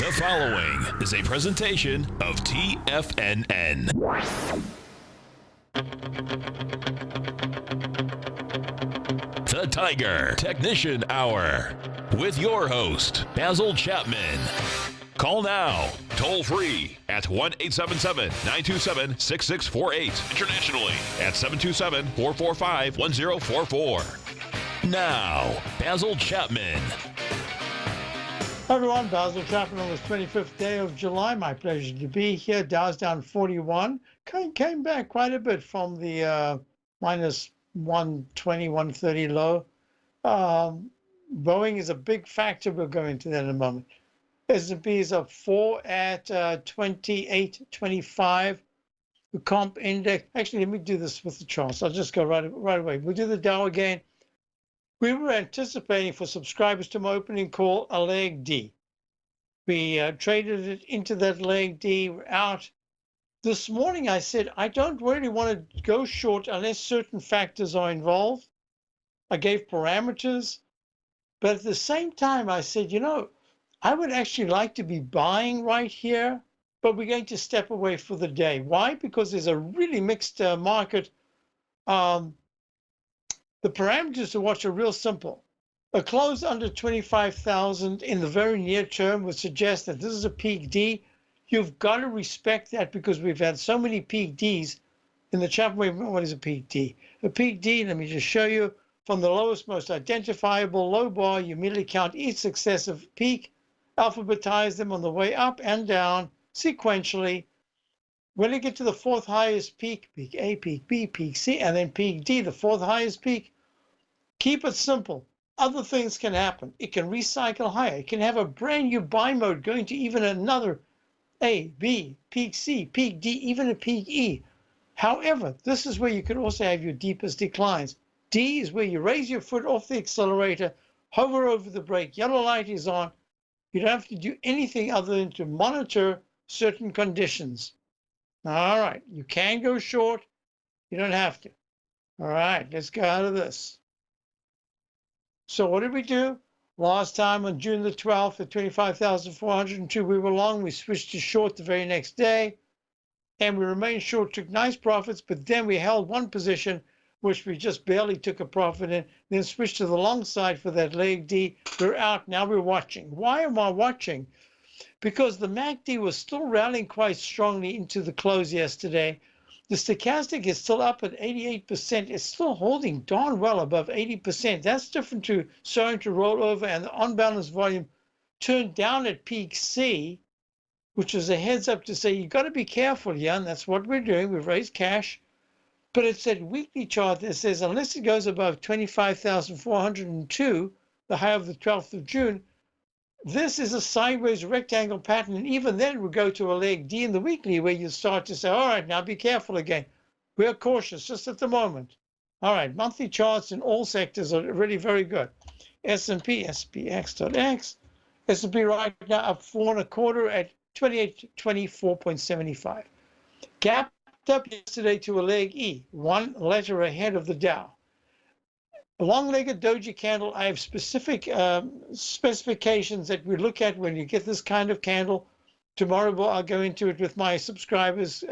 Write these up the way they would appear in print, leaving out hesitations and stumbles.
The following is a presentation of TFNN. The Tiger Technician Hour with your host, Basil Chapman. Call now, toll free at 1-877-927-6648. Internationally at 727-445-1044. Now, Basil Chapman. Hi everyone, Basil Chapman on this 25th day of July. My pleasure to be here. Dow's down 41. Came back quite a bit from the minus 120, 130 low. Boeing is a big factor. We'll go into that in a moment. S&P is up 4 at 28.25. The comp index. Actually, let me do this with the charts. I'll just go right away. We'll do the Dow again. We were anticipating for subscribers to my opening call a leg D. We traded it into that leg D. We're out. This morning I said, I don't really want to go short unless certain factors are involved. I gave parameters. But at the same time, I said, I would actually like to be buying right here, but we're going to step away for the day. Why? Because there's a really mixed market. The parameters to watch are real simple. A close under 25,000 in the very near term would suggest that this is a peak D. You've got to respect that because we've had so many peak Ds in the chart. What is a peak D? A peak D, let me just show you, from the lowest, most identifiable low bar, you immediately count each successive peak, alphabetize them on the way up and down sequentially. When you get to the fourth highest peak, peak A, peak B, peak C, and then peak D, the fourth highest peak, keep it simple. Other things can happen. It can recycle higher. It can have a brand new buy mode going to even another A, B, peak C, peak D, even a peak E. However, this is where you could also have your deepest declines. D is where you raise your foot off the accelerator, hover over the brake, yellow light is on. You don't have to do anything other than to monitor certain conditions. All right, you can go short. You don't have to. All right, let's go out of this. So what did we do? Last time on June the 12th at 25,402, we were long. We switched to short the very next day, and we remained short, took nice profits, but then we held one position, which we just barely took a profit in, then switched to the long side for that leg D. We're out. Now we're watching. Why am I watching? Because the MACD was still rallying quite strongly into the close yesterday. The stochastic is still up at 88%. It's still holding darn well above 80%. That's different to starting to roll over, and the on-balance volume turned down at peak C, which is a heads up to say you've got to be careful here, and that's what we're doing. We've raised cash. But it's that weekly chart that says unless it goes above 25,402, the high of the 12th of June, this is a sideways rectangle pattern, and even then we'll go to a leg D in the weekly where you start to say, all right, now be careful again. We're cautious just at the moment. All right, monthly charts in all sectors are really very good. S&P, SPX.X, S&P right now up 4.25 at 2824.75. Gapped up yesterday to a leg E, one letter ahead of the Dow. A long-legged doji candle, I have specific specifications that we look at when you get this kind of candle. Tomorrow I'll go into it with my subscribers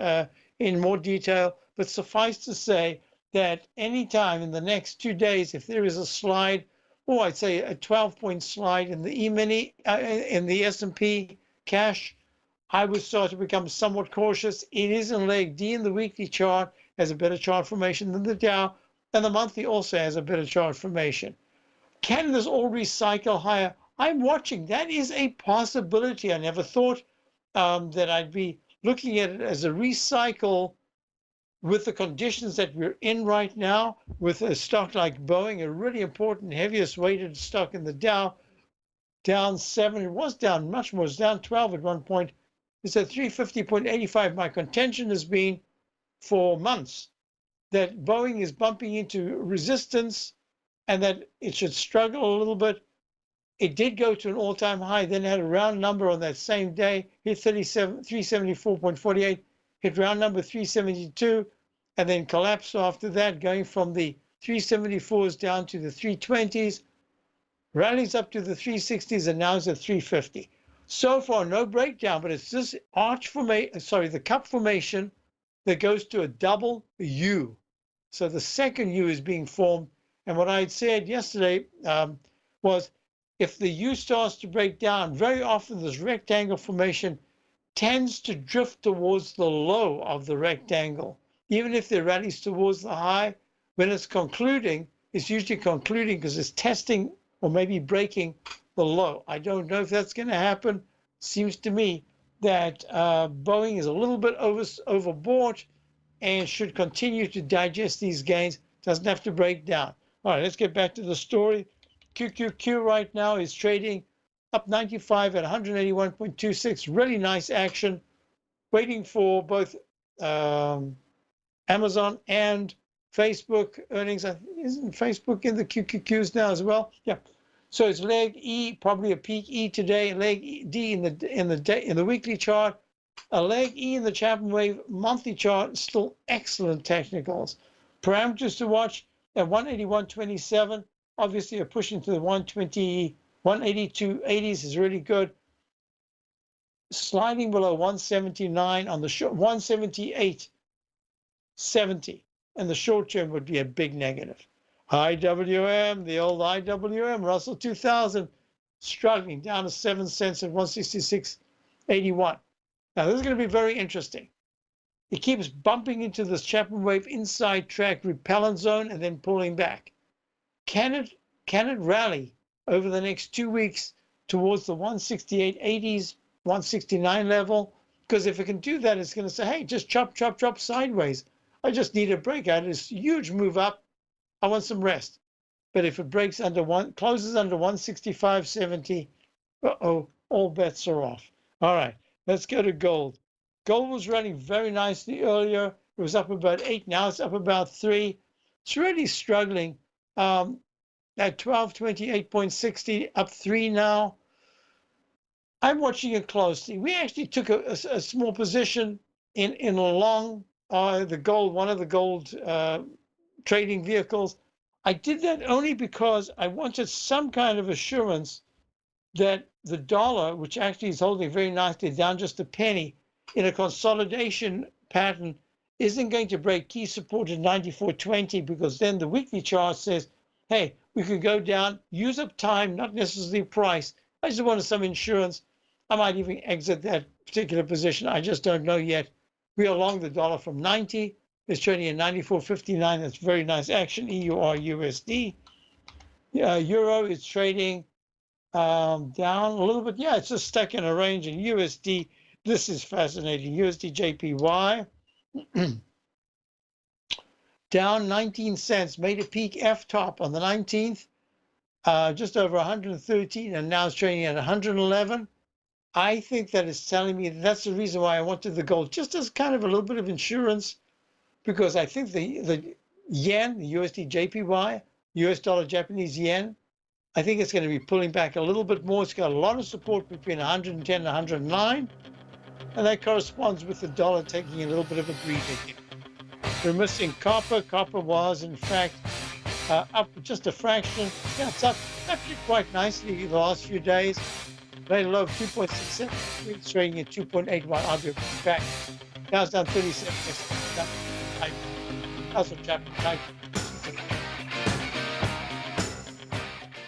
in more detail, but suffice to say that anytime in the next 2 days, if there is a slide, or I'd say a 12-point slide in the E-mini, in the S&P cash, I would start to become somewhat cautious. It is in leg D in the weekly chart, has a better chart formation than the Dow, and the monthly also has a better chart formation. Can this all recycle higher? I'm watching. That is a possibility. I never thought that I'd be looking at it as a recycle with the conditions that we're in right now, with a stock like Boeing, a really important, heaviest weighted stock in the Dow, down 7. It was down much more. It was down 12 at one point. It's at 350.85. My contention has been for months that Boeing is bumping into resistance and that it should struggle a little bit. It did go to an all-time high, then had a round number on that same day, hit 374.48, hit round number 372, and then collapsed after that, going from the 374s down to the 320s, rallies up to the 360s, and now is at 350. So far, no breakdown, but it's this arch formation, sorry, the cup formation that goes to a double U. So the second U is being formed. And what I had said yesterday was if the U starts to break down, very often this rectangle formation tends to drift towards the low of the rectangle. Even if it rallies towards the high, when it's concluding, it's usually concluding because it's testing or maybe breaking the low. I don't know if that's going to happen. Seems to me that Boeing is a little bit overbought and should continue to digest these gains. Doesn't have to break down. All right, let's get back to the story. QQQ right now is trading up 95 at 181.26. Really nice action. Waiting for both Amazon and Facebook earnings. Isn't Facebook in the QQQs now as well? Yeah. So it's leg E, probably a peak E today. Leg D in the weekly chart. A leg E in the Chapman Wave monthly chart. Still excellent technicals. Parameters to watch at 181.27. Obviously, a push into the 120, 182.80s is really good. Sliding below 179 on the short, 178.70, and the short term would be a big negative. IWM, the old IWM, Russell 2000, struggling down to 7 cents at 166.81. Now, this is going to be very interesting. It keeps bumping into this Chapman Wave inside track repellent zone and then pulling back. Can it rally over the next 2 weeks towards the 168.80s, 169 level? Because if it can do that, it's going to say, hey, just chop sideways. I just need a break. I had this huge move up. I want some rest. But if it breaks closes under 165.70, all bets are off. All right, let's go to gold. Gold was running very nicely earlier. It was up about 8. Now it's up about 3. It's really struggling. At 1228.60, up 3 now. I'm watching it closely. We actually took a small position in a long the gold, one of the gold trading vehicles. I did that only because I wanted some kind of assurance that the dollar, which actually is holding very nicely down just a penny in a consolidation pattern, isn't going to break key support at 94.20, because then the weekly chart says, hey, we could go down, use up time, not necessarily price. I just wanted some insurance. I might even exit that particular position. I just don't know yet. We are long the dollar from 90. It's trading at 94.59. That's very nice action. EUR USD. Euro is trading down a little bit. Yeah, it's just stuck in a range. And USD, this is fascinating. USD JPY down 19 cents. Made a peak F top on the 19th, just over 113, and now it's trading at 111. I think that is telling me that's the reason why I wanted the gold, just as kind of a little bit of insurance, because I think the yen, the USD JPY, US dollar Japanese yen, I think it's going to be pulling back a little bit more. It's got a lot of support between 110 and 109, and that corresponds with the dollar taking a little bit of a breather here. We're missing copper. Copper was, in fact, up just a fraction. Yeah, it's up actually quite nicely the last few days. Very low of 2.67. It's trading at 2.81. I'll be back. Now it's down 37. Basil Chapman.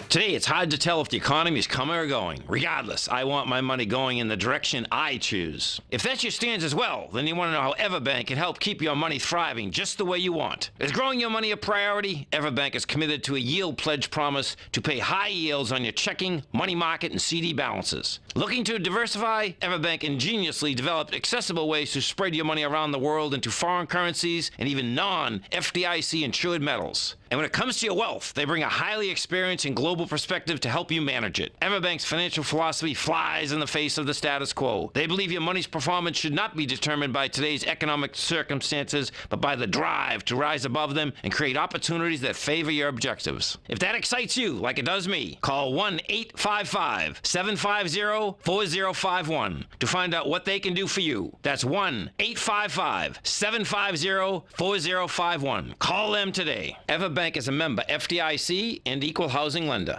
Today, it's hard to tell if the economy is coming or going. Regardless, I want my money going in the direction I choose. If that's your stance as well, then you want to know how Everbank can help keep your money thriving just the way you want. Is growing your money a priority? Everbank is committed to a yield pledge promise to pay high yields on your checking, money market, and CD balances. Looking to diversify? Everbank ingeniously developed accessible ways to spread your money around the world into foreign currencies and even non-FDIC insured metals. And when it comes to your wealth, they bring a highly experienced and global perspective to help you manage it. Everbank's financial philosophy flies in the face of the status quo. They believe your money's performance should not be determined by today's economic circumstances, but by the drive to rise above them and create opportunities that favor your objectives. If that excites you, like it does me, call 1-855-750-4051 to find out what they can do for you. That's 1-855-750-4051. Call them today. Everbank is a member FDIC and equal housing lender.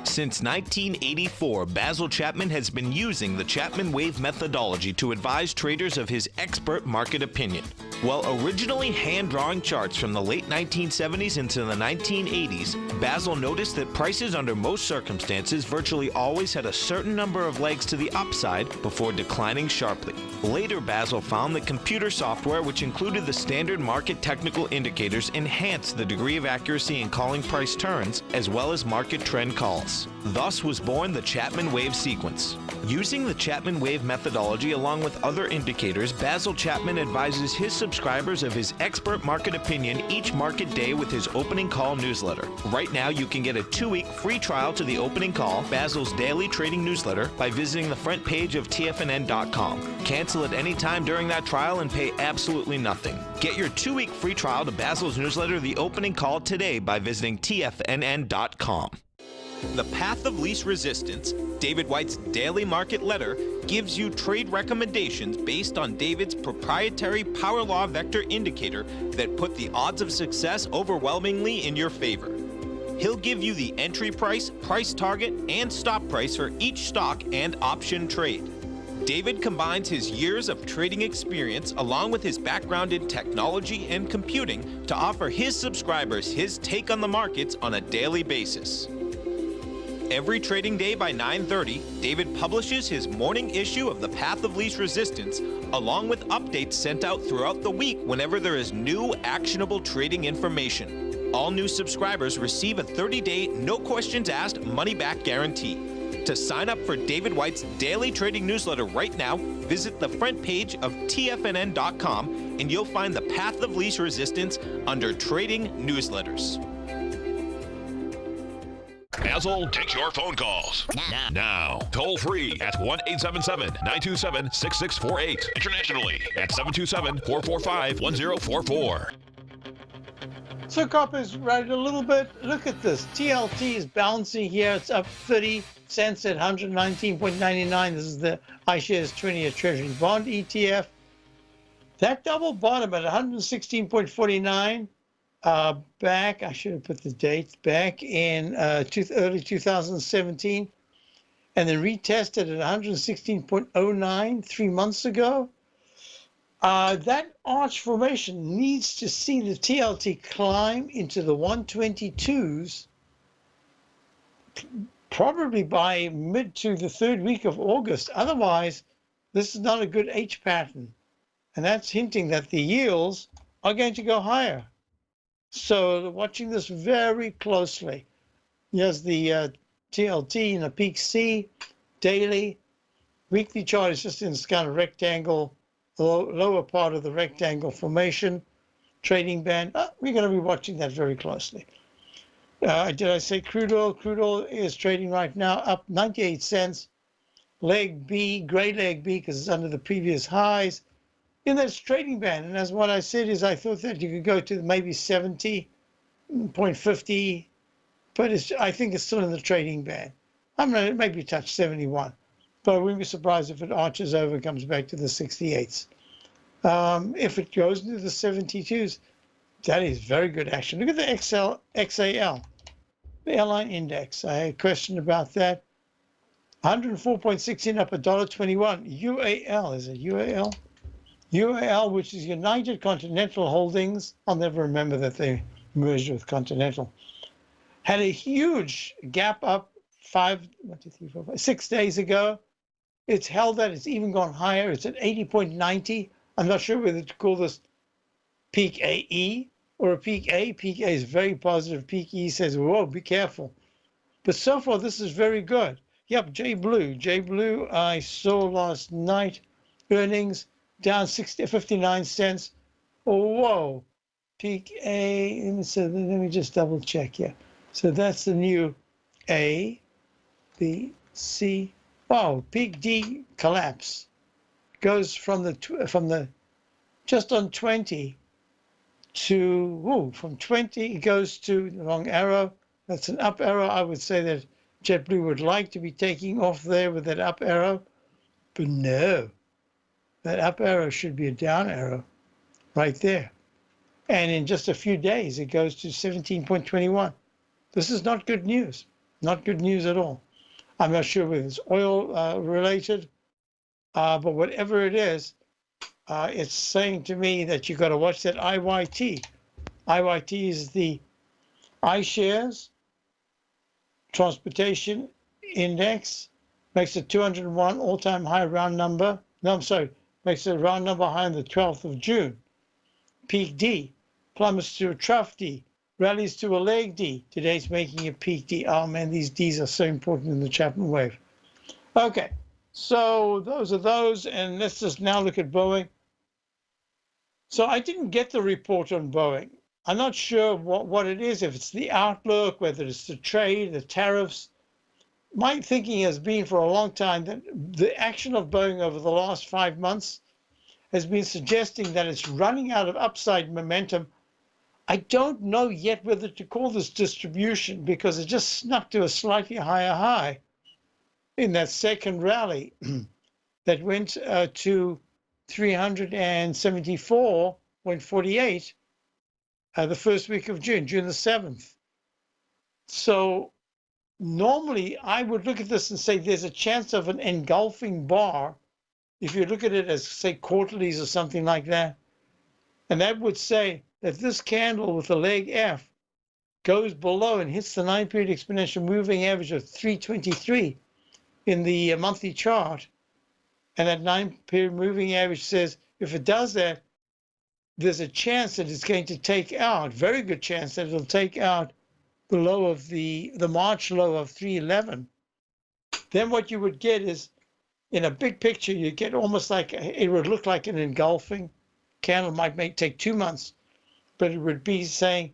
Since 1984, Basil Chapman has been using the Chapman Wave methodology to advise traders of his expert market opinion. While originally hand-drawing charts from the late 1970s into the 1980s, Basil noticed that prices under most circumstances virtually always had a certain number of legs to the upside before declining sharply. Later, Basil found that computer software, which included the standard market technical indicators, enhanced the degree of accuracy in calling price turns as well as market trend calls. Thus was born the Chapman Wave sequence. Using the Chapman Wave methodology along with other indicators, Basil Chapman advises his subscribers of his expert market opinion each market day with his opening call newsletter. Right now, you can get a 2-week free trial to the opening call, Basil's daily trading newsletter, by visiting the front page of TFNN.com. Cancel at any time during that trial and pay absolutely nothing. Get your 2-week free trial to Basil's newsletter, The Opening Call, today by visiting TFNN.com. The Path of Least Resistance, David White's daily market letter, gives you trade recommendations based on David's proprietary Power Law Vector indicator that put the odds of success overwhelmingly in your favor. He'll give you the entry price, price target, and stop price for each stock and option trade. David combines his years of trading experience along with his background in technology and computing to offer his subscribers his take on the markets on a daily basis. Every trading day by 9:30, David publishes his morning issue of The Path of Least Resistance, along with updates sent out throughout the week whenever there is new actionable trading information. All new subscribers receive a 30-day, no questions asked, money-back guarantee. To sign up for David White's daily trading newsletter right now, visit the front page of TFNN.com and you'll find The Path of Least Resistance under Trading Newsletters. Basil takes your phone calls. Now, toll free at 1-877-927-6648. Internationally at 727-445-1044. So copper's right a little bit. Look at this. TLT is bouncing here. It's up 30 cents at 119.99. This is the iShares 20-year Treasury bond ETF. That double bottom at 116.49. Back, I should have put the date, back in early 2017, and then retested at 116.09 3 months ago. That arch formation needs to see the TLT climb into the 122s probably by mid to the third week of August. Otherwise, this is not a good H pattern, and that's hinting that the yields are going to go higher. So watching this very closely. Here's the TLT in a peak C, daily. Weekly chart is just in this kind of rectangle, lower part of the rectangle formation, trading band. We're going to be watching that very closely. Did I say crude oil? Crude oil is trading right now up 98 cents. Leg B, gray leg B, because it's under the previous highs. In that trading band, and as what I said is I thought that you could go to maybe 70.50, but I think it's still in the trading band. I'm going to maybe touch 71, but I wouldn't be surprised if it arches over, comes back to the 68s. If it goes into the 72s, that is very good action. Look at the XAL, the airline index. I had a question about that. 104.16 up $1.21. UAL, is it UAL? UAL, which is United Continental Holdings, I'll never remember that they merged with Continental, had a huge gap up 6 days ago. It's held that. It's even gone higher. It's at 80.90. I'm not sure whether to call this peak AE or a peak A. Peak A is very positive. Peak E says, whoa, be careful. But so far, this is very good. Yep, J Blue, I saw last night earnings down 59 cents. Oh, whoa. Peak A, let me just double check here. So that's the new A, B, C. Oh, peak D collapse. Goes from the just on 20 to, from 20 it goes to the wrong arrow. That's an up arrow. I would say that JetBlue would like to be taking off there with that up arrow, but no. That up arrow should be a down arrow right there. And in just a few days, it goes to 17.21. This is not good news. Not good news at all. I'm not sure whether it's oil related, but whatever it is, it's saying to me that you've got to watch that IYT. IYT is the iShares Transportation Index, makes it 201 all-time high round number. No, I'm sorry, makes it a round number high on the 12th of June. Peak D, plummets to a trough D, rallies to a leg D. Today's making a peak D. Oh man, these Ds are so important in the Chapman wave. Okay, so those are those, and let's just now look at Boeing. So I didn't get the report on Boeing. I'm not sure what it is, if it's the outlook, whether it's the trade, the tariffs. My thinking has been for a long time that the action of Boeing over the last 5 months has been suggesting that it's running out of upside momentum. I don't know yet whether to call this distribution, because it just snuck to a slightly higher high in that second rally that went to 374.48 the first week of June the 7th. So normally I would look at this and say there's a chance of an engulfing bar if you look at it as, say, quarterlies or something like that. And that would say that this candle with the leg F goes below and hits the 9-period exponential moving average of 323 in the monthly chart. And that 9-period moving average says if it does that, there's a chance that it's going to take out, very good chance that it'll take out the low of the March low of 311. Then what you would get is, in a big picture, you get almost like, it would look like an engulfing candle. Might take 2 months, but it would be saying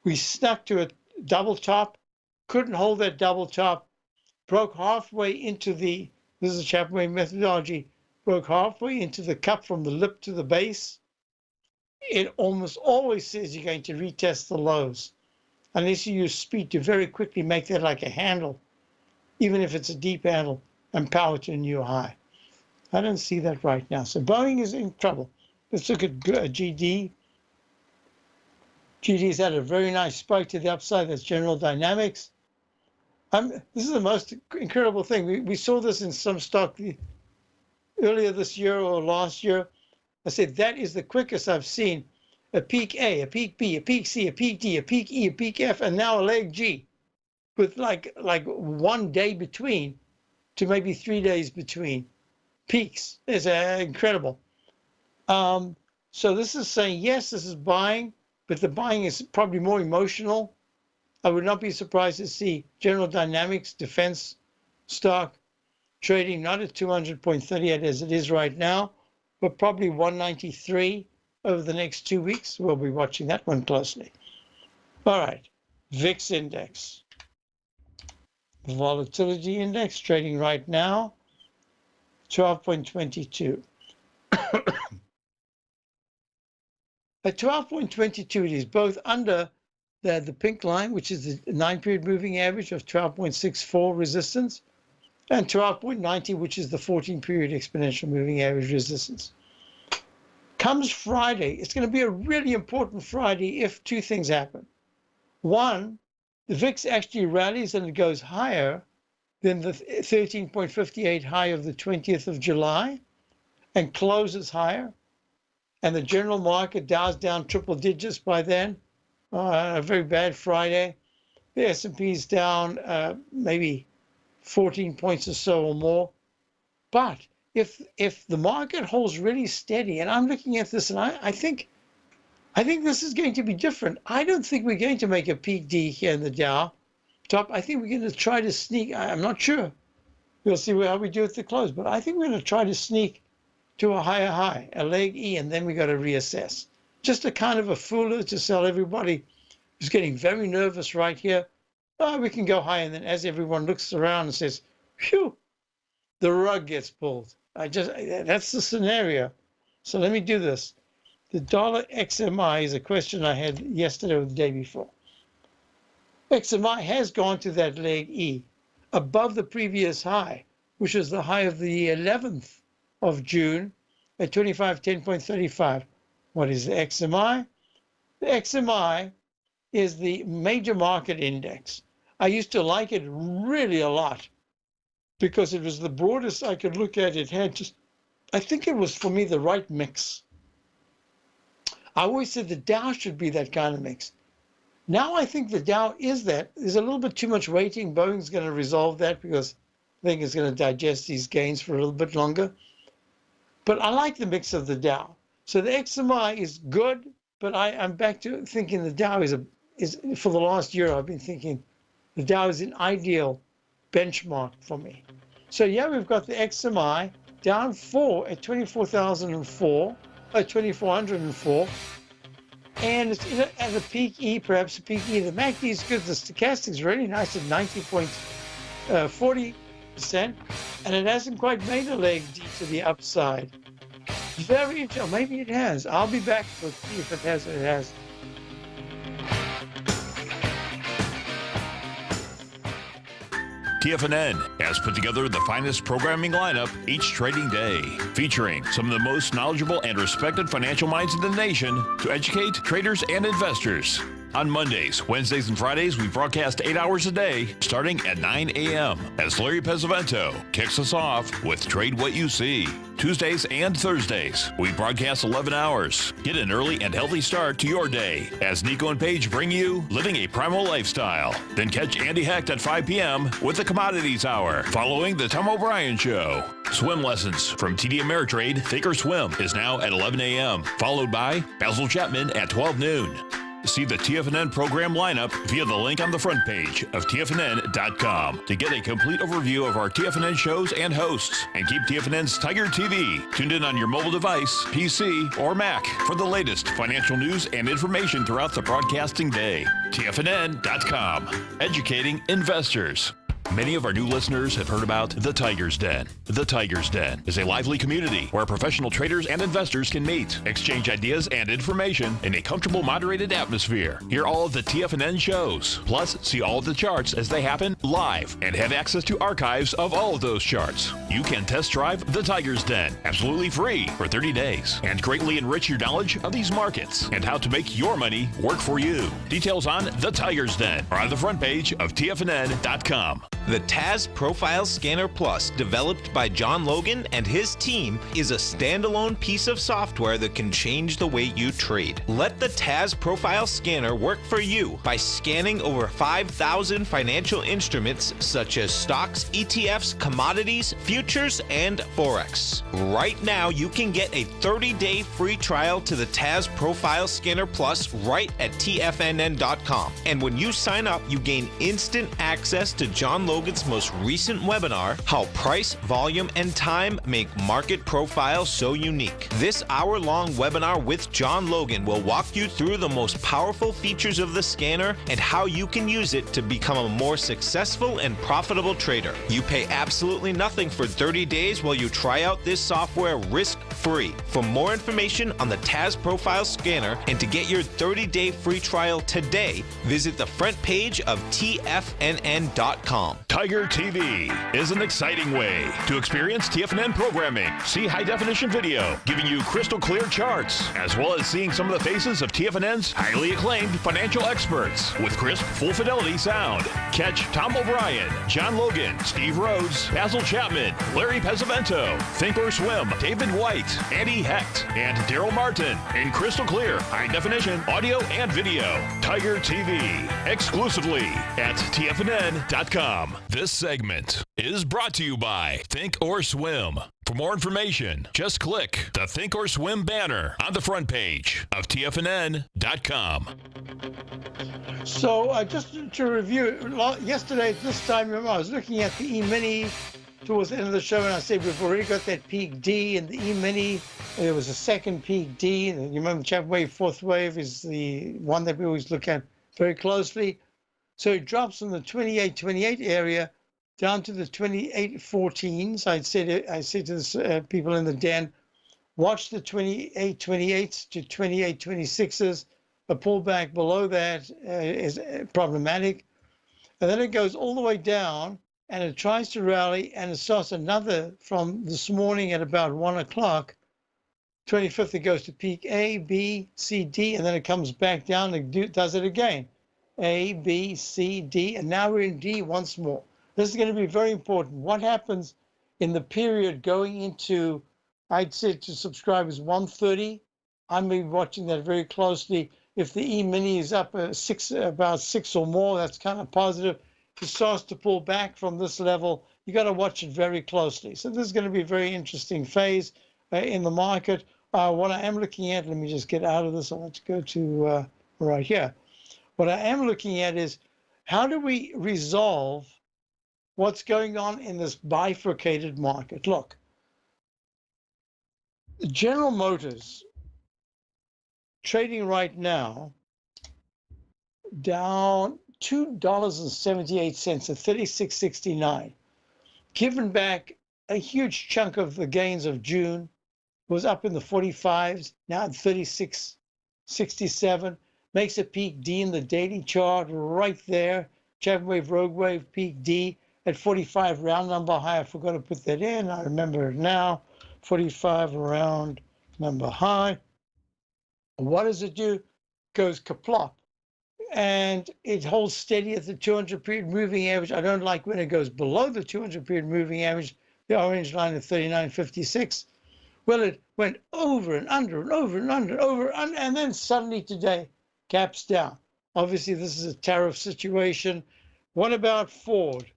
we snuck to a double top, couldn't hold that double top, broke halfway into the, this is a Chapman wave methodology, broke halfway into the cup from the lip to the base. It almost always says you're going to retest the lows, unless you use speed to very quickly make that like a handle, even if it's a deep handle, and power to a new high. I don't see that right now. So Boeing is in trouble. Let's look at GD. GD's had a very nice spike to the upside. That's General Dynamics. This is the most incredible thing. We saw this in some stock earlier this year or last year. I said that is the quickest I've seen a peak A, a peak B, a peak C, a peak D, a peak E, a peak F, and now a leg G, with like 1 day between to maybe 3 days between peaks. It's incredible. So this is saying, yes, this is buying, but the buying is probably more emotional. I would not be surprised to see General Dynamics defense stock trading not at 200.38 as it is right now, but probably 193 over the next 2 weeks. We'll be watching that one closely. All right, VIX index. The volatility index trading right now, 12.22. At 12.22, it is both under the pink line, which is the 9-period moving average of 12.64 resistance, and 12.90, which is the 14-period exponential moving average resistance. Comes Friday, it's going to be a really important Friday if two things happen. One, the VIX actually rallies and it goes higher than the 13.58 high of the 20th of July and closes higher. And the general market Dow's down triple digits by then. A very bad Friday. The S&P is down maybe 14 points or so or more. But if the market holds really steady, and I'm looking at this and I think this is going to be different. I don't think we're going to make a peak D here in the Dow top. I think we're going to try to sneak. I'm not sure. We'll see how we do at the close, but I think we're going to try to sneak to a higher high, a leg E, and then we got to reassess. Just a kind of a fooler to sell everybody who's getting very nervous right here. Oh, we can go high, and then as everyone looks around and says, phew, the rug gets pulled. That's the scenario. So let me do this. The dollar XMI is a question I had yesterday or the day before. XMI has gone to that leg E above the previous high, which was the high of the 11th of June at 2510.35. What is the XMI? The XMI is the major market index. I used to like it really a lot because it was the broadest I could look at. It had just, I think it was for me the right mix. I always said the Dow should be that kind of mix. Now I think the Dow is that. There's a little bit too much weighting. Boeing's going to resolve that because I think it's going to digest these gains for a little bit longer. But I like the mix of the Dow. So the XMI is good, but I'm back to thinking the Dow is for the last year, I've been thinking the Dow is an ideal benchmark for me. So yeah, we've got the XMI down 4 at 24,004, 2,404. And it's at a peak E, perhaps a peak E. The MACD is good. The stochastic is really nice at 90.40%. And it hasn't quite made a leg D to the upside. Very interesting. Maybe it has. I'll be back to see if it has. It has. TFNN has put together the finest programming lineup each trading day, featuring some of the most knowledgeable and respected financial minds in the nation to educate traders and investors. On Mondays, Wednesdays, and Fridays, we broadcast 8 hours a day, starting at 9 a.m. as Larry Pesavento kicks us off with Trade What You See. Tuesdays and Thursdays, we broadcast 11 hours. Get an early and healthy start to your day as Nico and Paige bring you Living a Primal Lifestyle. Then catch Andy Hecht at 5 p.m. with the Commodities Hour, following the Tom O'Brien Show. Swim lessons from TD Ameritrade Think or Swim is now at 11 a.m., followed by Basil Chapman at 12 noon. See the TFNN program lineup via the link on the front page of TFNN.com to get a complete overview of our TFNN shows and hosts. And keep TFNN's Tiger TV tuned in on your mobile device, PC, or Mac for the latest financial news and information throughout the broadcasting day. TFNN.com, educating investors. Many of our new listeners have heard about The Tiger's Den. The Tiger's Den is a lively community where professional traders and investors can meet, exchange ideas and information in a comfortable, moderated atmosphere. Hear all of the TFNN shows, plus see all of the charts as they happen live and have access to archives of all of those charts. You can test drive The Tiger's Den absolutely free for 30 days and greatly enrich your knowledge of these markets and how to make your money work for you. Details on The Tiger's Den are on the front page of TFNN.com. The TAS Profile Scanner Plus, developed by John Logan and his team, is a standalone piece of software that can change the way you trade. Let the TAS Profile Scanner work for you by scanning over 5,000 financial instruments such as stocks, ETFs, commodities, futures, and Forex. Right now, you can get a 30-day free trial to the TAS Profile Scanner Plus right at TFNN.com. And when you sign up, you gain instant access to John Logan's most recent webinar, How Price, Volume, and Time Make Market Profiles So Unique. This hour-long webinar with John Logan will walk you through the most powerful features of the scanner and how you can use it to become a more successful and profitable trader. You pay absolutely nothing for 30 days while you try out this software risk-free. For more information on the TAS Profile Scanner and to get your 30-day free trial today, visit the front page of TFNN.com. Tiger TV is an exciting way to experience TFNN programming. See high-definition video giving you crystal clear charts, as well as seeing some of the faces of TFNN's highly acclaimed financial experts with crisp, full-fidelity sound. Catch Tom O'Brien, John Logan, Steve Rhodes, Basil Chapman, Larry Pesavento, Think or Swim, David White, Andy Hecht, and Daryl Martin in crystal clear, high-definition audio and video. Tiger TV, exclusively at TFNN.com. This segment is brought to you by Think or Swim. For more information, just click the Think or Swim banner on the front page of TFNN.com. So just to review, yesterday at this time, remember, I was looking at the E-mini towards the end of the show, and I said we've already got that peak D in the E-mini. There was a second peak D. And you remember Chapman wave, fourth wave is the one that we always look at very closely. So it drops from the 28.28 area down to the 28.14s. I said to the people in the den, watch the 28.28s to 28.26s. A pullback below that is problematic. And then it goes all the way down and it tries to rally and it starts another from this morning at about 1 o'clock. 25th, it goes to peak A, B, C, D, and then it comes back down and does it again. A, B, C, D, and now we're in D once more. This is going to be very important. What happens in the period going into, I'd say to subscribers 130, I'm going to be watching that very closely. If the E-mini is up about 6 or more, that's kind of positive. If it starts to pull back from this level, you got to watch it very closely. So this is going to be a very interesting phase in the market. What I am looking at, let me just get out of this. I want to go to right here. What I am looking at is how do we resolve what's going on in this bifurcated market? Look, General Motors trading right now down $2.78 at 36.69, given back a huge chunk of the gains of June, was up in the 45s, now at 36.67, makes a peak D in the daily chart right there. Chapman wave, rogue wave, peak D at 45, round number high. I forgot to put that in. I remember it now. 45 round number high. What does it do? Goes kaplop. And it holds steady at the 200 period moving average. I don't like when it goes below the 200 period moving average, the orange line of 39.56. Well, it went over and under and over and under and over, and then suddenly today gaps down. Obviously, this is a tariff situation. What about Ford?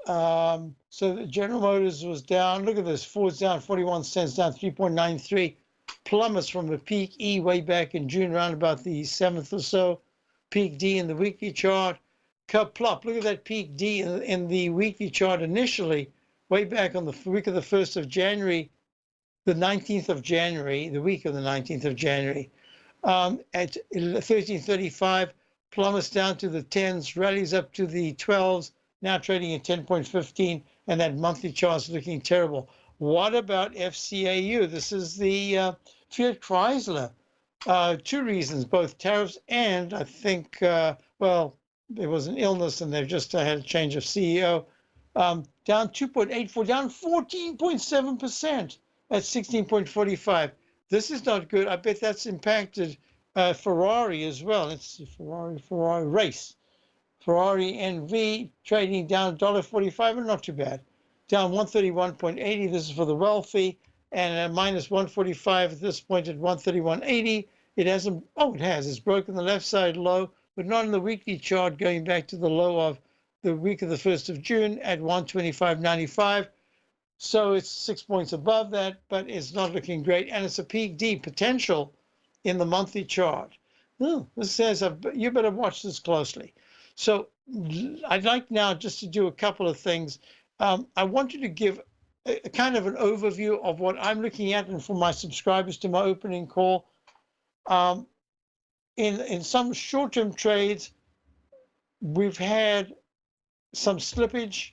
So the General Motors was down. Look at this. Ford's down 41 cents, down 3.93. Plummets from a peak E way back in June, around about the 7th or so. Peak D in the weekly chart. Plop. Look at that peak D in the weekly chart initially, way back on the week of the 1st of January, the 19th of January, the week of the 19th of January. At 1335, plummets down to the 10s, rallies up to the 12s, now trading at 10.15, and that monthly chart's looking terrible. What about FCAU? This is the Fiat Chrysler. 2 reasons, both tariffs and I think, well, there was an illness and they've just had a change of CEO. Down 2.84, down 14.7% at 16.45. This is not good. I bet that's impacted Ferrari as well. Let's see, Ferrari race. Ferrari NV trading down $1.45, and not too bad. Down 131.80. This is for the wealthy, and minus 145 at this point at 131.80. It hasn't. Oh, it has. It's broken the left side low, but not in the weekly chart, going back to the low of the week of the 1st of June at 125.95. So it's 6 points above that, but it's not looking great. And it's a peak D potential in the monthly chart. This says you better watch this closely. So I'd like now just to do a couple of things. I want you to give a kind of an overview of what I'm looking at, and for my subscribers to my opening call. In some short-term trades, we've had some slippage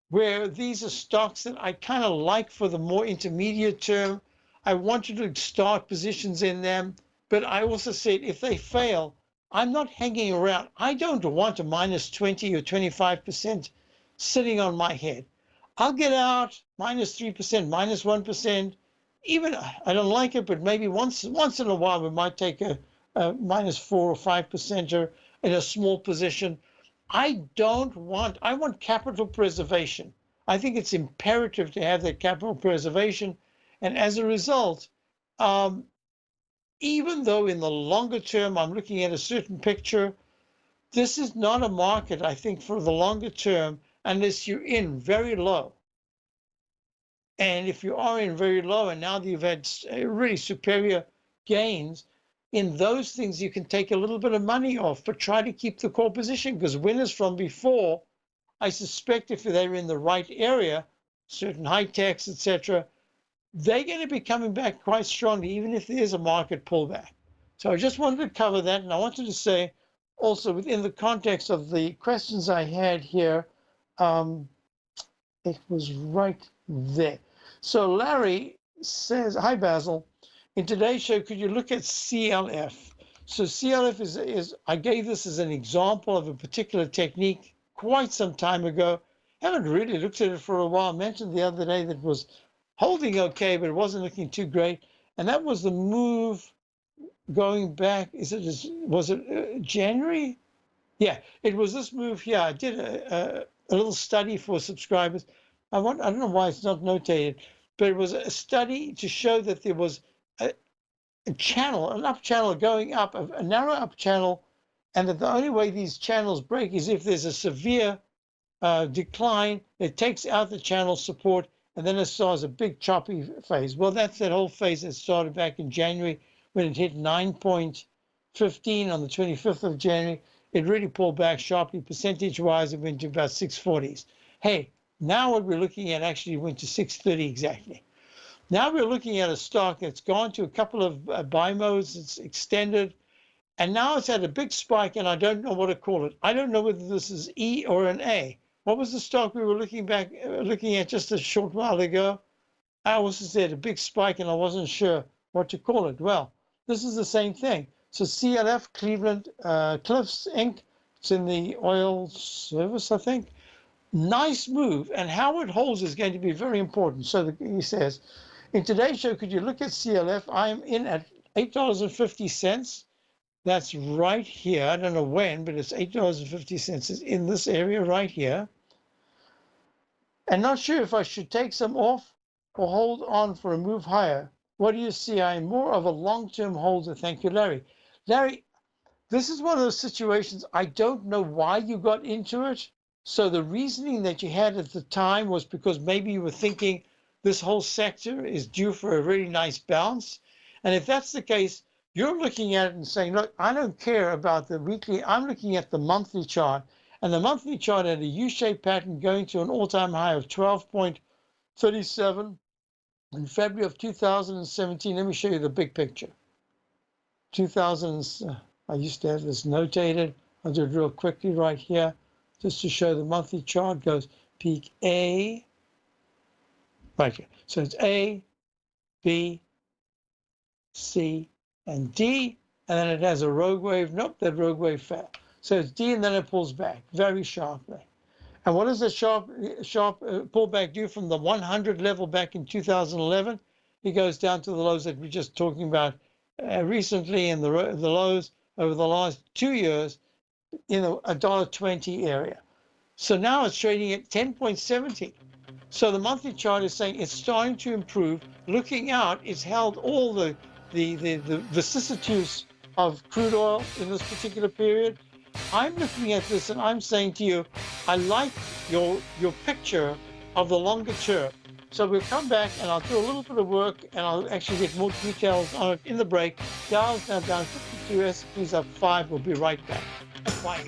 where these are stocks that I kind of like for the more intermediate term. I want you to start positions in them, but I also said if they fail, I'm not hanging around. I don't want a minus 20 or 25% sitting on my head. I'll get out minus 3%, minus 1%. Even I don't like it, but maybe once in a while we might take a minus 4 or 5% in a small position. I want capital preservation. I think it's imperative to have that capital preservation. And as a result, even though in the longer term I'm looking at a certain picture, this is not a market, I think, for the longer term, unless you're in very low. And if you are in very low, and now that you've had really superior gains, in those things you can take a little bit of money off, but try to keep the core position, because winners from before, I suspect if they're in the right area, certain high techs, etc., they're going to be coming back quite strongly, even if there's a market pullback. So I just wanted to cover that, and I wanted to say also within the context of the questions I had here, it was right there. So Larry says, hi Basil, in today's show, could you look at CLF? So CLF is I gave this as an example of a particular technique quite some time ago. Haven't really looked at it for a while. I mentioned the other day that it was holding okay, but it wasn't looking too great. And that was the move going back, was it January? Yeah, it was this move here. I did a little study for subscribers. I don't know why it's not notated, but it was a study to show that there was a channel, an up channel going up, a narrow up channel, and that the only way these channels break is if there's a severe decline that takes out the channel support, and then it starts a big choppy phase. Well, that's that whole phase that started back in January when it hit 9.15 on the 25th of January. It really pulled back sharply. Percentage-wise, it went to about 640s. Hey, now what we're looking at actually went to 630 exactly. Now we're looking at a stock that's gone to a couple of buy modes. It's extended, and now it's had a big spike, and I don't know what to call it. I don't know whether this is E or an A. What was the stock we were looking at just a short while ago? I also said a big spike, and I wasn't sure what to call it. Well, this is the same thing. So CLF, Cleveland Cliffs Inc. It's in the oil service, I think. Nice move, and how it holds is going to be very important. So he says, in today's show, could you look at CLF? I am in at $8.50. That's right here. I don't know when, but it's $8.50. It's in this area right here. And not sure if I should take some off or hold on for a move higher. What do you see? I'm more of a long-term holder. Thank you, Larry. Larry, this is one of those situations, I don't know why you got into it. So the reasoning that you had at the time was because maybe you were thinking this whole sector is due for a really nice bounce. And if that's the case, you're looking at it and saying, look, I don't care about the weekly. I'm looking at the monthly chart. And the monthly chart had a U-shaped pattern going to an all-time high of 12.37 in February of 2017. Let me show you the big picture. I used to have this notated. I'll do it real quickly right here, just to show the monthly chart goes peak A, right here. So it's A, B, C, and D, and then it has a rogue wave. Nope, that rogue wave fell. So it's D, and then it pulls back very sharply. And what does the sharp pullback do from the 100 level back in 2011? It goes down to the lows that we're just talking about recently, and the lows over the last 2 years in a $1.20 area. So now it's trading at 10.70. So the monthly chart is saying it's starting to improve. Looking out, it's held all the vicissitudes of crude oil in this particular period. I'm looking at this and I'm saying to you, I like your picture of the longer term. So we'll come back and I'll do a little bit of work and I'll actually get more details on it in the break. Dow's now down 52, S&P's up 5. We'll be right back. Bye.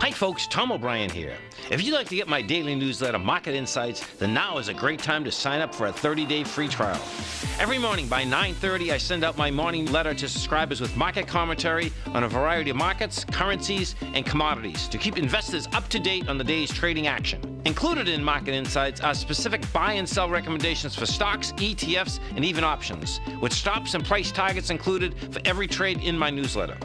Hi folks, Tom O'Brien here. If you'd like to get my daily newsletter, Market Insights, then now is a great time to sign up for a 30-day free trial. Every morning by 9:30, I send out my morning letter to subscribers with market commentary on a variety of markets, currencies, and commodities to keep investors up to date on the day's trading action. Included in Market Insights are specific buy and sell recommendations for stocks, ETFs, and even options, with stops and price targets included for every trade in my newsletter.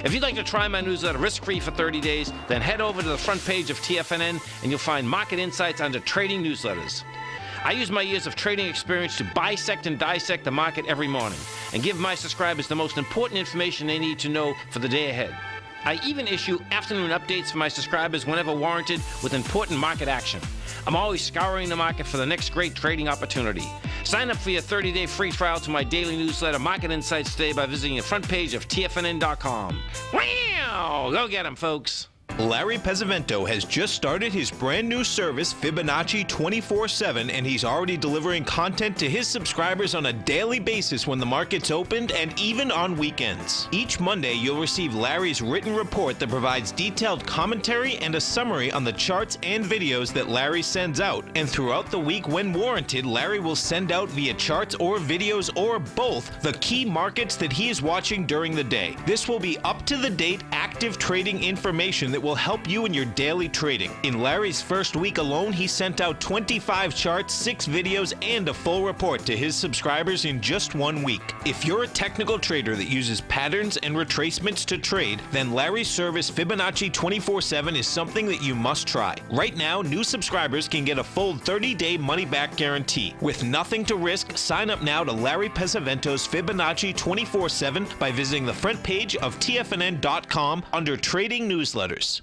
If you'd like to try my newsletter risk-free for 30 days, then head over to the front page of TFNN and you'll find Market Insights under Trading Newsletters. I use my years of trading experience to bisect and dissect the market every morning and give my subscribers the most important information they need to know for the day ahead. I even issue afternoon updates for my subscribers whenever warranted with important market action. I'm always scouring the market for the next great trading opportunity. Sign up for your 30-day free trial to my daily newsletter, Market Insights, today by visiting the front page of TFNN.com. Wow! Go get 'em, folks. Larry Pesavento has just started his brand new service, Fibonacci 24/7, and he's already delivering content to his subscribers on a daily basis when the market's opened and even on weekends. Each Monday, you'll receive Larry's written report that provides detailed commentary and a summary on the charts and videos that Larry sends out. And throughout the week, when warranted, Larry will send out via charts or videos or both the key markets that he is watching during the day. This will be up-to-the-date, active trading information that will will help you in your daily trading. In Larry's first week alone, he sent out 25 charts, 6 videos, and a full report to his subscribers in just 1 week. If you're a technical trader that uses patterns and retracements to trade, then Larry's service Fibonacci 24/7 is something that you must try. Right now, new subscribers can get a full 30-day money-back guarantee. With nothing to risk, sign up now to Larry Pesavento's Fibonacci 24/7 by visiting the front page of TFNN.com under Trading Newsletters.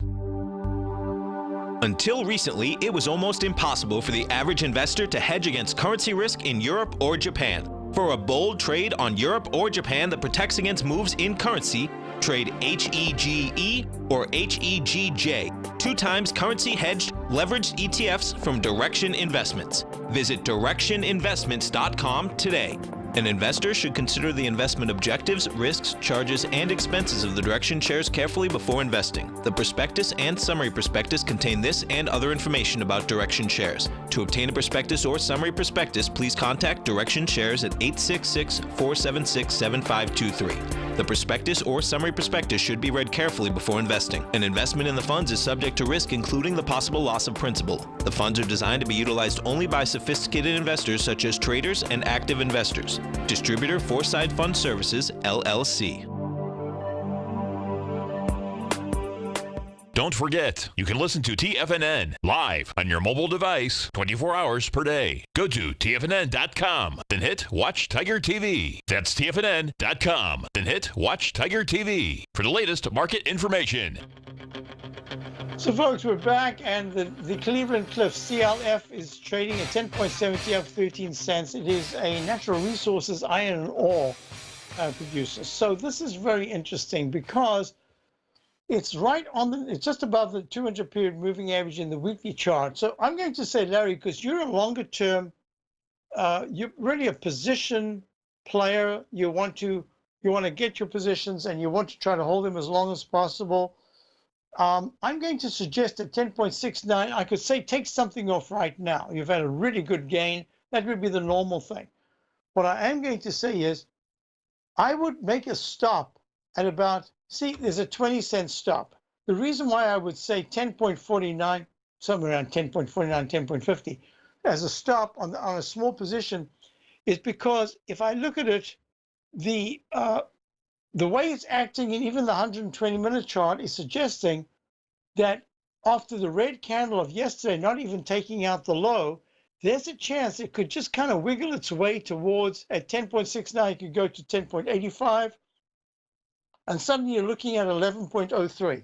Until recently, it was almost impossible for the average investor to hedge against currency risk in Europe or Japan. For a bold trade on Europe or Japan that protects against moves in currency, trade HEGE or HEGJ, 2 times currency hedged leveraged ETFs from Direction Investments. Visit directioninvestments.com today. An investor should consider the investment objectives, risks, charges, and expenses of the Direction shares carefully before investing. The prospectus and summary prospectus contain this and other information about Direction shares. To obtain a prospectus or summary prospectus, please contact Direction shares at 866-476-7523. The prospectus or summary prospectus should be read carefully before investing. An investment in the funds is subject to risk, including the possible loss of principal. The funds are designed to be utilized only by sophisticated investors such as traders and active investors. Distributor Foreside Fund Services, LLC. Don't forget, you can listen to TFNN live on your mobile device 24 hours per day. Go to TFNN.com, then hit Watch Tiger TV. That's TFNN.com, then hit Watch Tiger TV for the latest market information. So, folks, we're back, and the Cleveland Cliffs CLF is trading at 10.70 up 13 cents. It is a natural resources iron and ore producer. So this is very interesting because it's right on it's just above the 200 period moving average in the weekly chart. So I'm going to say, Larry, because you're a longer term, you're really a position player. You want to get your positions and you want to try to hold them as long as possible. I'm going to suggest at 10.69, I could say take something off right now. You've had a really good gain. That would be the normal thing. What I am going to say is I would make a stop at about, see, there's a 20-cent stop. The reason why I would say 10.49, somewhere around 10.49, 10.50, as a stop on a small position is because if I look at it, the way it's acting in even the 120-minute chart is suggesting that after the red candle of yesterday, not even taking out the low, there's a chance it could just kind of wiggle its way towards, at 10.69, it could go to 10.85, and suddenly you're looking at 11.03.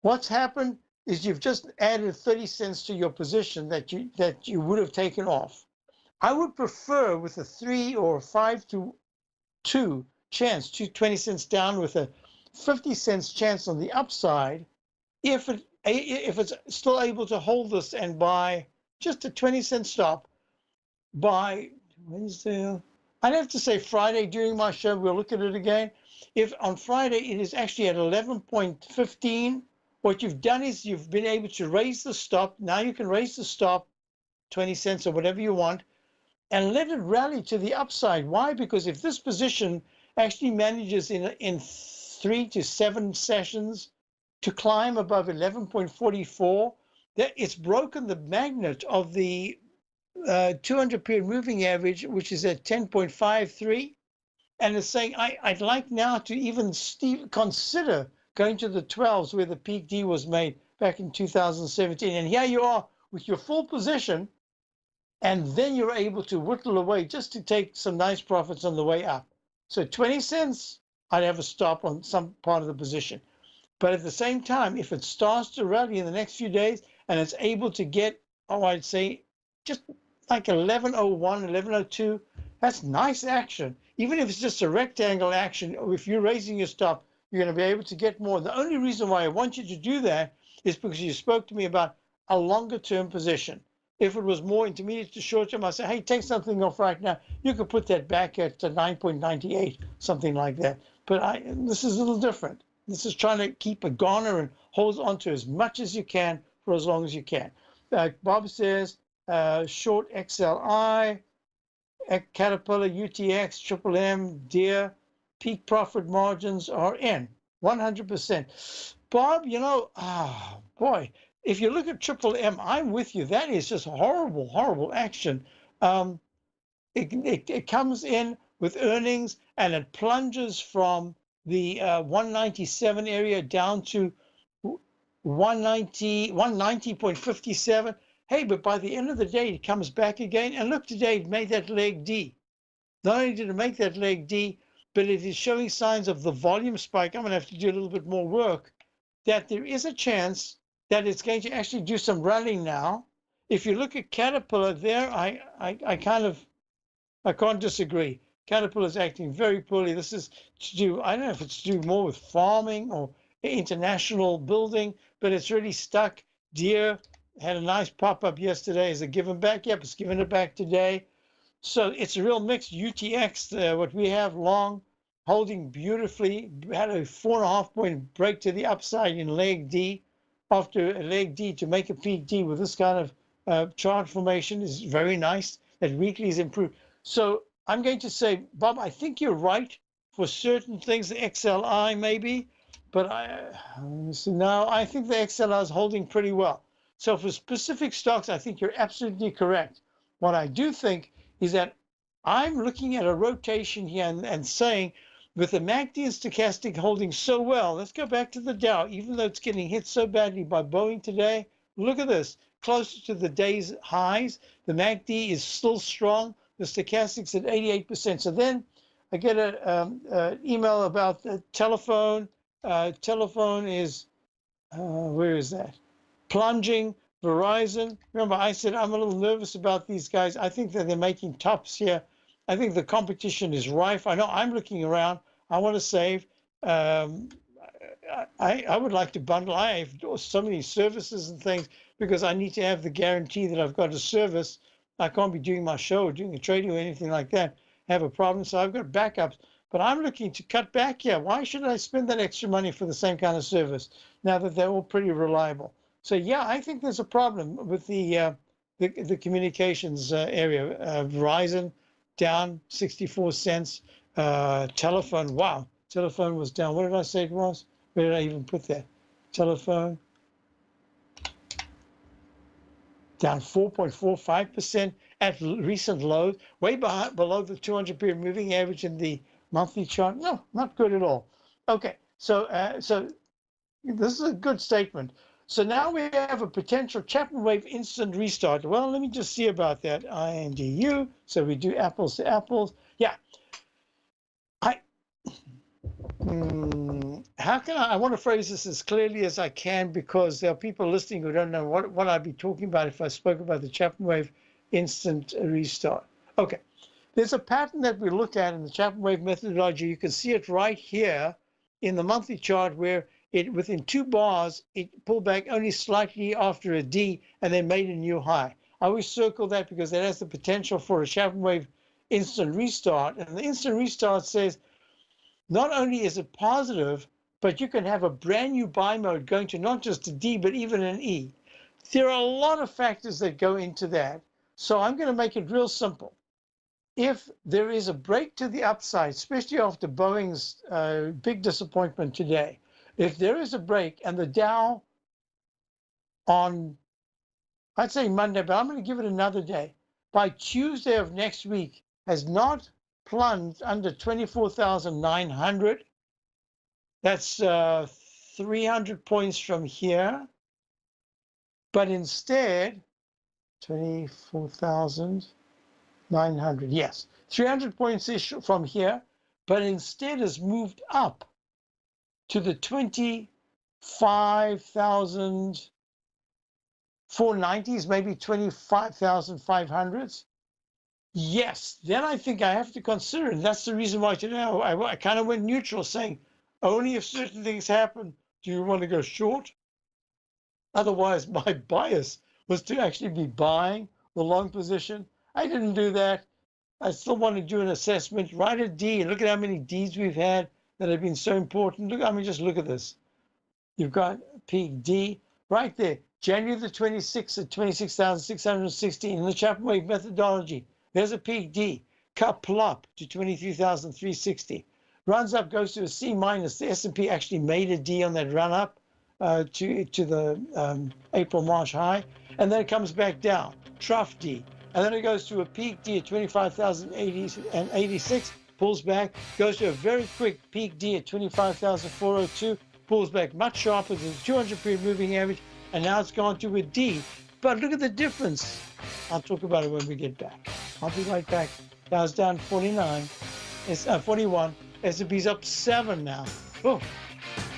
What's happened is you've just added 30 cents to your position that you would have taken off. I would prefer with a 3 or 5 to 2 chance, 20 cents down with a 50 cents chance on the upside, if it's still able to hold this and buy just a 20-cent stop by Wednesday. I'd have to say Friday during my show. We'll look at it again. If on Friday it is actually at 11.15, what you've done is you've been able to raise the stop. Now you can raise the stop 20 cents or whatever you want and let it rally to the upside. Why? Because if this position actually manages in 3 to 7 sessions to climb above 11.44, that it's broken the magnet of the 200 period moving average, which is at 10.53, and it's saying I'd like now to even consider going to the 12s where the peak D was made back in 2017. And here you are with your full position, and then you're able to whittle away just to take some nice profits on the way up. So 20 cents, I'd have a stop on some part of the position. But at the same time, if it starts to rally in the next few days and it's able to get, I'd say just like 11.01, 11.02, that's nice action. Even if it's just a rectangle action, or if you're raising your stop, you're going to be able to get more. The only reason why I want you to do that is because you spoke to me about a longer term position. If it was more intermediate to short term, I say, hey, take something off right now. You could put that back at 9.98, something like that. But this is a little different. This is trying to keep a garner and hold on to as much as you can for as long as you can. Bob says, short XLI, Caterpillar, UTX, Triple M, Deere, peak profit margins are in 100%. Bob, boy, if you look at Triple M, I'm with you. That is just horrible, horrible action. Um, it comes in with earnings and it plunges from the 197 area down to 190.57. Hey, but by the end of the day, it comes back again. And look, today it made that leg D. Not only did it make that leg D, but it is showing signs of the volume spike. I'm going to have to do a little bit more work, that there is a chance that it's going to actually do some rallying now. If you look at Caterpillar there, I can't disagree. Caterpillar is acting very poorly. This is to do, I don't know if it's to do more with farming or international building, but it's really stuck. Deere had a nice pop-up yesterday. Is it given back? Yep, it's given it back today. So it's a real mix. UTX, what we have long, holding beautifully, had a 4.5 point break to the upside in leg D. After a leg D to make a peak D with this kind of chart formation is very nice. That weekly is improved. So I'm going to say, Bob, I think you're right for certain things, the XLI maybe, but no, I think the XLI is holding pretty well. So for specific stocks, I think you're absolutely correct. What I do think is that I'm looking at a rotation here and saying, with the MACD and stochastic holding so well, let's go back to the Dow, even though it's getting hit so badly by Boeing today. Look at this, closer to the day's highs. The MACD is still strong. The stochastic's at 88%. So then I get an email about the telephone. Telephone is, where is that? Plunging. Verizon. Remember, I said I'm a little nervous about these guys. I think that they're making tops here. I think the competition is rife. I know I'm looking around. I want to save. I would like to bundle. I have so many services and things because I need to have the guarantee that I've got a service. I can't be doing my show or doing a trading or anything like that, have a problem. So I've got backups. But I'm looking to cut back here. Why should I spend that extra money for the same kind of service now that they're all pretty reliable? So yeah, I think there's a problem with the communications area. Verizon down 64 cents. Telephone, wow, telephone was down. What did I say it was? Where did I even put that? Telephone down 4.45% at recent lows, way below the 200-period moving average in the monthly chart. No, not good at all. Okay, so this is a good statement. So now we have a potential Chapman wave instant restart. Well, let me just see about that. INDU. So we do apples to apples. Yeah. How can I want to phrase this as clearly as I can because there are people listening who don't know what I'd be talking about if I spoke about the Chapman wave instant restart. Okay. There's a pattern that we look at in the Chapman wave methodology. You can see it right here in the monthly chart where it within 2 bars, it pulled back only slightly after a D and then made a new high. I always circle that because that has the potential for a Chapman wave instant restart. And the instant restart says, not only is it positive, but you can have a brand new buy mode going to not just a D, but even an E. There are a lot of factors that go into that. So I'm going to make it real simple. If there is a break to the upside, especially after Boeing's big disappointment today, if there is a break and the Dow on, I'd say Monday, but I'm going to give it another day, by Tuesday of next week has not plunged under 24,900, that's 300 points from here, but instead, 24,900, yes, 300 points from here, but instead has moved up to the 25,490s, maybe 25,500s. Yes, then I think I have to consider it. That's the reason why today I kind of went neutral, saying only if certain things happen do you want to go short. Otherwise, my bias was to actually be buying the long position. I didn't do that. I still want to do an assessment, write a D, and look at how many Ds we've had that have been so important. Look, I mean, just look at this. You've got peak D right there, January the 26th at 26,616 in the Chapman wave methodology. There's a peak D, couple up to 23,360. Runs up, goes to a C minus. The S&P actually made a D on that run up. to the April-March high, and then it comes back down, trough D, and then it goes to a peak D at 25,086, pulls back, goes to a very quick peak D at 25,402, pulls back much sharper than the 200-period moving average, and now it's gone to a D. But look at the difference. I'll talk about it when we get back. I'll be right back. Dow's down 49. It's 41. S&P's up 7 now. Oh,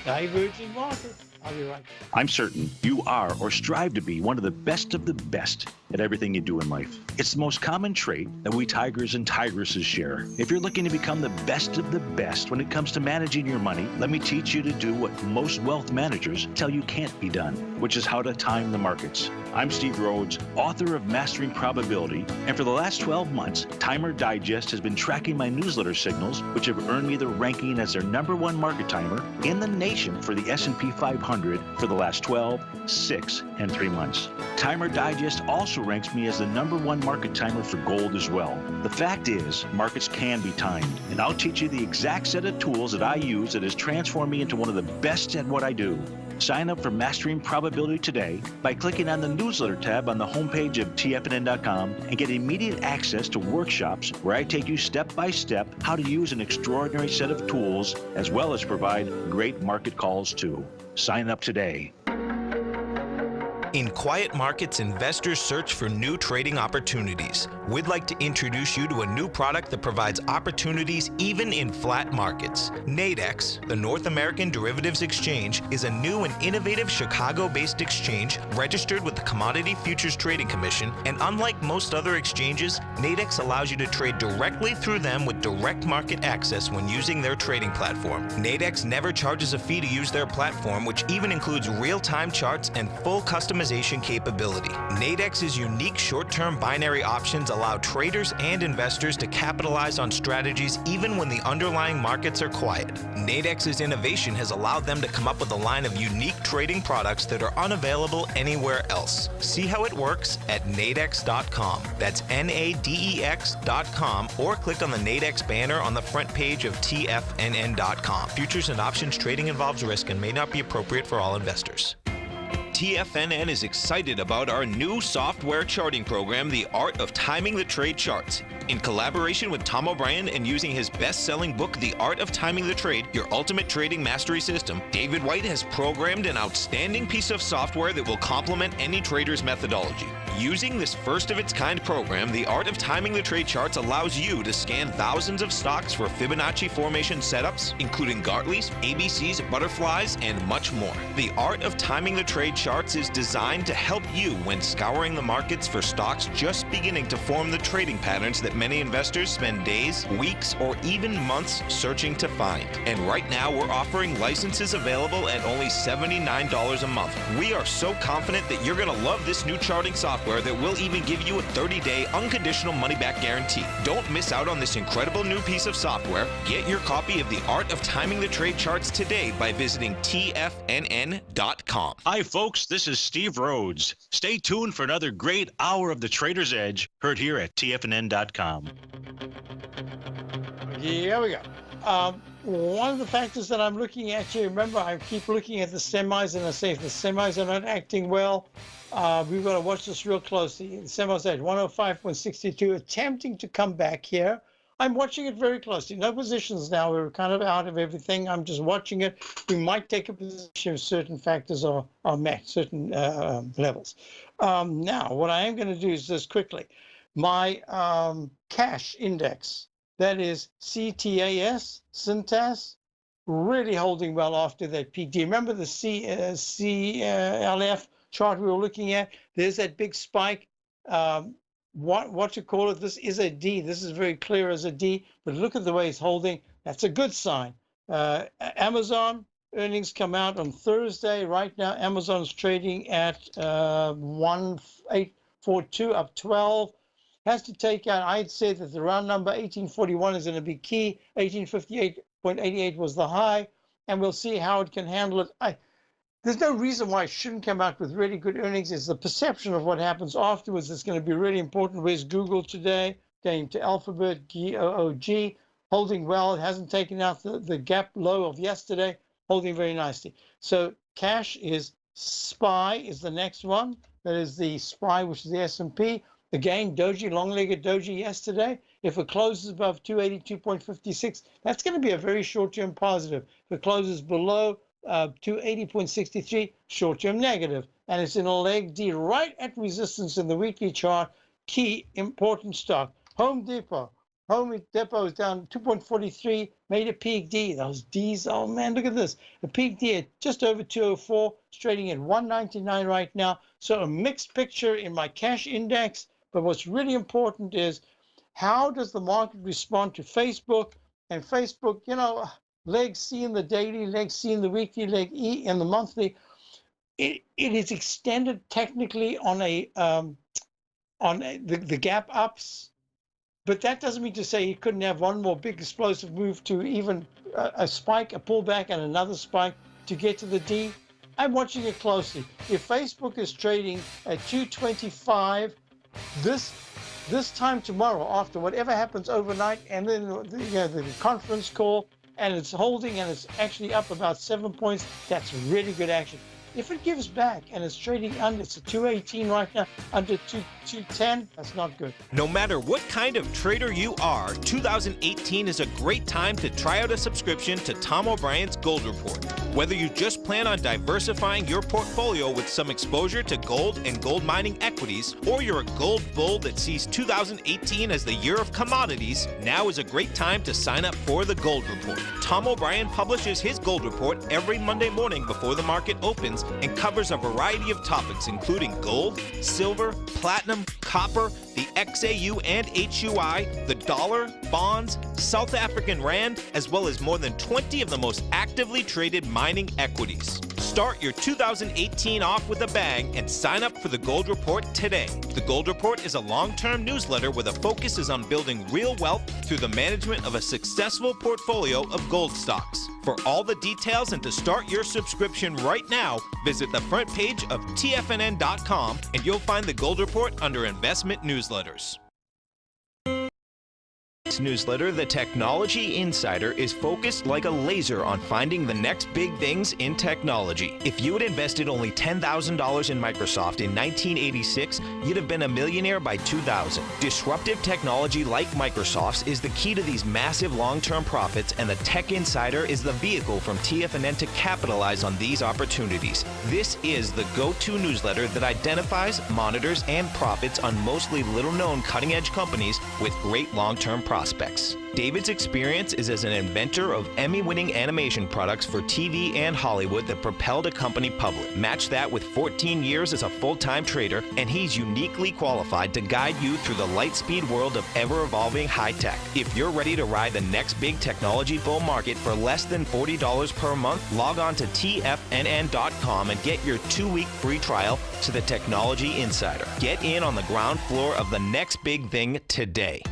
diverging market. I'll be right back. I'm certain you are or strive to be one of the best at everything you do in life. It's the most common trait that we tigers and tigresses share. If you're looking to become the best of the best when it comes to managing your money, let me teach you to do what most wealth managers tell you can't be done, which is how to time the markets. I'm Steve Rhodes, author of Mastering Probability, and for the last 12 months, Timer Digest has been tracking my newsletter signals, which have earned me the ranking as their #1 market timer in the nation for the S&P 500 for the last 12, 6, and 3 months. Timer Digest also ranks me as the #1 market timer for gold as well. The fact is, markets can be timed, and I'll teach you the exact set of tools that I use that has transformed me into one of the best at what I do. Sign up for Mastering Probability today by clicking on the newsletter tab on the homepage of TFNN.com and get immediate access to workshops where I take you step by step how to use an extraordinary set of tools as well as provide great market calls too. Sign up today. In quiet markets, investors search for new trading opportunities. We'd like to introduce you to a new product that provides opportunities even in flat markets. Nadex, the North American Derivatives Exchange, is a new and innovative Chicago-based exchange registered with the Commodity Futures Trading Commission, and unlike most other exchanges, Nadex allows you to trade directly through them with direct market access when using their trading platform. Nadex never charges a fee to use their platform, which even includes real-time charts and full customization capability. Nadex's unique short-term binary options allow traders and investors to capitalize on strategies even when the underlying markets are quiet. Nadex's innovation has allowed them to come up with a line of unique trading products that are unavailable anywhere else. See how it works at nadex.com. That's NADEX.com, or click on the Nadex banner on the front page of TFNN.com. Futures and options trading involves risk and may not be appropriate for all investors. TFNN is excited about our new software charting program, The Art of Timing the Trade Charts. In collaboration with Tom O'Brien and using his best-selling book, The Art of Timing the Trade, Your Ultimate Trading Mastery System, David White has programmed an outstanding piece of software that will complement any trader's methodology. Using this first-of-its-kind program, The Art of Timing the Trade Charts allows you to scan thousands of stocks for Fibonacci formation setups, including Gartley's, ABC's, butterflies, and much more. The Art of Timing the Trade Charts is designed to help you when scouring the markets for stocks just beginning to form the trading patterns that many investors spend days, weeks, or even months searching to find. And right now, we're offering licenses available at only $79 a month. We are so confident that you're going to love this new charting software that will even give you a 30-day unconditional money-back guarantee. Don't miss out on this incredible new piece of software. Get your copy of The Art of Timing the Trade Charts today by visiting TFNN.com. Hi, folks. This is Steve Rhodes. Stay tuned for another great hour of The Trader's Edge, heard here at TFNN.com. Here we go. One of the factors that I'm looking at here, remember, I keep looking at the semis, and I say if the semis are not acting well, we've got to watch this real closely. The semis at 105.62, attempting to come back here. I'm watching it very closely. No positions now. We're kind of out of everything. I'm just watching it. We might take a position if certain factors are met, certain levels. Now, what I am going to do is this quickly. My cash index, that is CTAS, Cintas, really holding well after that peak. Do you remember the CLF chart we were looking at? There's that big spike. What to call it? This is a D. This is very clear as a D, but look at the way it's holding. That's a good sign. Amazon earnings come out on Thursday. Right now, Amazon's trading at 1842, up 12. Has to take out, I'd say that the round number 1841 is going to be key. 1858.88 was the high, and we'll see how it can handle it. There's no reason why it shouldn't come out with really good earnings. It's the perception of what happens afterwards that's going to be really important. Where's Google today? Going to Alphabet, GOOG, holding well. It hasn't taken out the gap low of yesterday, holding very nicely. So cash is SPY is the next one. That is the SPY, which is the S&P. Again, doji, long-legged doji yesterday. If it closes above 282.56, that's going to be a very short-term positive. If it closes below 280.63, short-term negative. And it's in a leg D right at resistance in the weekly chart. Key important stock. Home Depot. Home Depot is down 2.43, made a peak D. Those Ds, oh man, look at this. A peak D at just over 204, it's trading at 199 right now. So a mixed picture in my cash index. But what's really important is how does the market respond to Facebook? And Facebook, you know, leg C in the daily, leg C in the weekly, leg E in the monthly. It is extended technically on the gap ups. But that doesn't mean to say you couldn't have one more big explosive move to even a spike, a pullback, and another spike to get to the D. I'm watching it closely. If Facebook is trading at 225, this time tomorrow, after whatever happens overnight, and then the conference call, and it's holding and it's actually up about 7 points, that's really good action. If it gives back and it's trading under, it's at 218 right now, under 210, that's not good. No matter what kind of trader you are, 2018 is a great time to try out a subscription to Tom O'Brien's Gold Report. Whether you just plan on diversifying your portfolio with some exposure to gold and gold mining equities, or you're a gold bull that sees 2018 as the year of commodities, now is a great time to sign up for the Gold Report. Tom O'Brien publishes his Gold Report every Monday morning before the market opens and covers a variety of topics including gold, silver, platinum, copper, the XAU and HUI, the dollar, bonds, South African rand, as well as more than 20 of the most actively traded mining equities. Start your 2018 off with a bang and sign up for the Gold Report today. The Gold Report is a long-term newsletter where the focus is on building real wealth through the management of a successful portfolio of gold stocks. For all the details and to start your subscription right now, visit the front page of TFNN.com and you'll find the Gold Report under Investment Newsletters. This newsletter, The Technology Insider, is focused like a laser on finding the next big things in technology. If you had invested only $10,000 in Microsoft in 1986, you'd have been a millionaire by 2000. Disruptive technology like Microsoft's is the key to these massive long-term profits, and the Tech Insider is the vehicle from TFNN to capitalize on these opportunities. This is the go-to newsletter that identifies, monitors, and profits on mostly little-known cutting-edge companies with great long-term prospects. David's experience is as an inventor of Emmy-winning animation products for TV and Hollywood that propelled a company public. Match that with 14 years as a full-time trader, and he's uniquely qualified to guide you through the light-speed world of ever-evolving high-tech. If you're ready to ride the next big technology bull market for less than $40 per month, log on to TFNN.com and get your 2-week free trial to the Technology Insider. Get in on the ground floor of the next big thing today.